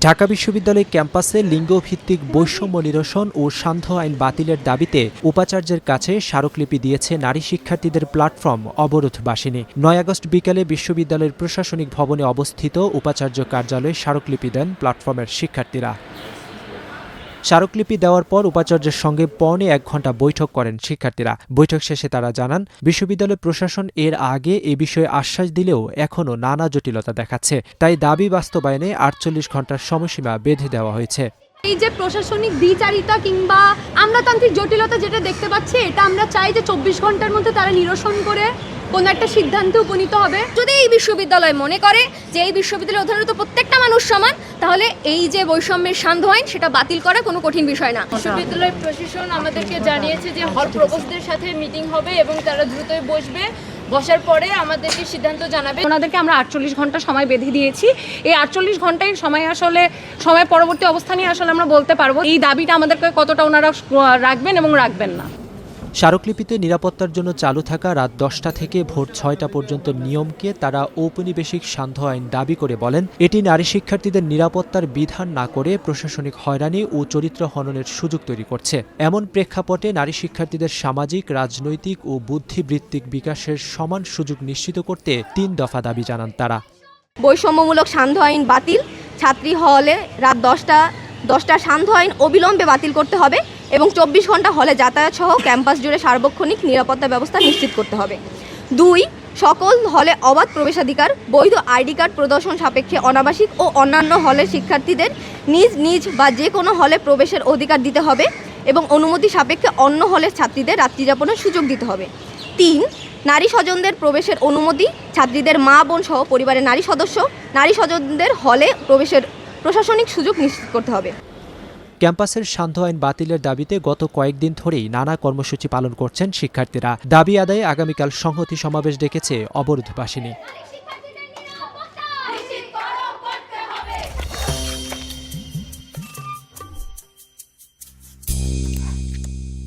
ঢাকা বিশ্ববিদ্যালয় ক্যাম্পাসে লিঙ্গভিত্তিক বৈষম্য নিরসন ও সান্ধ্য আইন বাতিলের দাবিতে উপাচার্যের কাছে স্মারকলিপি দিয়েছে নারী শিক্ষার্থীদের প্ল্যাটফর্ম অবরোধবাসিনী। ৯ আগস্ট বিকেলে বিশ্ববিদ্যালয়ের প্রশাসনিক ভবনে অবস্থিত উপাচার্য কার্যালয়ে স্মারকলিপি দেন প্ল্যাটফর্মের শিক্ষার্থীরা। স্মারকলিপি দেওয়ার পর উপাচার্যের সঙ্গে পৌনে ১ ঘণ্টা বৈঠক করেন শিক্ষার্থীরা। বৈঠক শেষে তারা জানান, বিশ্ববিদ্যালয় প্রশাসন এর আগে এ বিষয়ে আশ্বাস দিলেও এখনও নানা জটিলতা দেখাচ্ছে। তাই দাবি বাস্তবায়নে ৪৮ ঘণ্টার সময়সীমা বেঁধে দেওয়া হয়েছে। এই যে প্রশাসনিক দ্বিচারিতা কিংবা আমলাতান্ত্রিক জটিলতা যেটা দেখতে পাচ্ছি, এটা আমরা চাই যে ২৪ ঘন্টার মধ্যে তারা নিরসন করে কোনো একটা সিদ্ধান্তে উপনীত হবে। যদি এই বিশ্ববিদ্যালয় মনে করে যে এই বিশ্ববিদ্যালয়ে অধ্যয়নরত প্রত্যেকটা মানুষ সমান, তাহলে এই যে বৈষম্যের সান্ধ্য আইন সেটা বাতিল করা কোনো কঠিন বিষয় না। বিশ্ববিদ্যালয় প্রশাসন আমাদেরকে জানিয়েছে যে হল প্রভোস্টদের সাথে মিটিং হবে এবং তারা দ্রুতই বসার পরে আমাদেরকে সিদ্ধান্ত জানাবে। ওনাদেরকে আমরা ৪৮ ঘন্টা সময় বেঁধে দিয়েছি। এই ৪৮ ঘন্টায় সময় পরবর্তী অবস্থানে আসলে আমরা বলতে পারবো এই দাবিটা আমাদেরকে কতটা ওনারা রাখবেন এবং রাখবেন না। স্মারকলিপিতে নিরাপত্তার জন্য চালু থাকা রাত ১০টা থেকে ভোর ৬টা পর্যন্ত নিয়মকে তারা ঔপনিবেশিক সান্ধ্য আইন দাবি করে বলেন, এটি নারী শিক্ষার্থীদের নিরাপত্তার বিধান না করে প্রশাসনিক হয়রানি ও চরিত্র হননের সুযোগ তৈরি করছে। এমন প্রেক্ষাপটে নারী শিক্ষার্থীদের সামাজিক, রাজনৈতিক ও বুদ্ধিবৃত্তিক বিকাশের সমান সুযোগ নিশ্চিত করতে ৩ দফা দাবি জানান তারা। বৈষম্যমূলক সান্ধ্য আইন বাতিল, ছাত্রী হলে রাত 10টা সান্ধ্য আইন অবিলম্বে বাতিল করতে হবে এবং ২৪ ঘন্টা হলে যাতায়াত সহ ক্যাম্পাস জুড়ে সার্বক্ষণিক নিরাপত্তা ব্যবস্থা নিশ্চিত করতে হবে। ২. সকল হলে অবাধ প্রবেশাধিকার, বৈধ আইডি কার্ড প্রদর্শন সাপেক্ষে অনাবাসিক ও অন্যান্য হলের শিক্ষার্থীদের নিজ নিজ বা যে কোনো হলে প্রবেশের অধিকার দিতে হবে এবং অনুমতি সাপেক্ষে অন্য হলের ছাত্রীদের রাত্রিযাপনের সুযোগ দিতে হবে। ৩. নারী স্বজনদের প্রবেশের অনুমতি, ছাত্রীদের মা বোন সহ পরিবারের নারী স্বজনদের হলে প্রবেশের প্রশাসনিক সুযোগ নিশ্চিত করতে হবে। ক্যাম্পাসের সান্ধ্য আইন বাতিলের দাবিতে গত কয়েকদিন ধরেই নানা কর্মসূচি পালন করছেন শিক্ষার্থীরা। দাবি আদায়ে আগামীকাল সংহতি সমাবেশ ডেকেছে অবরোধবাসিনী।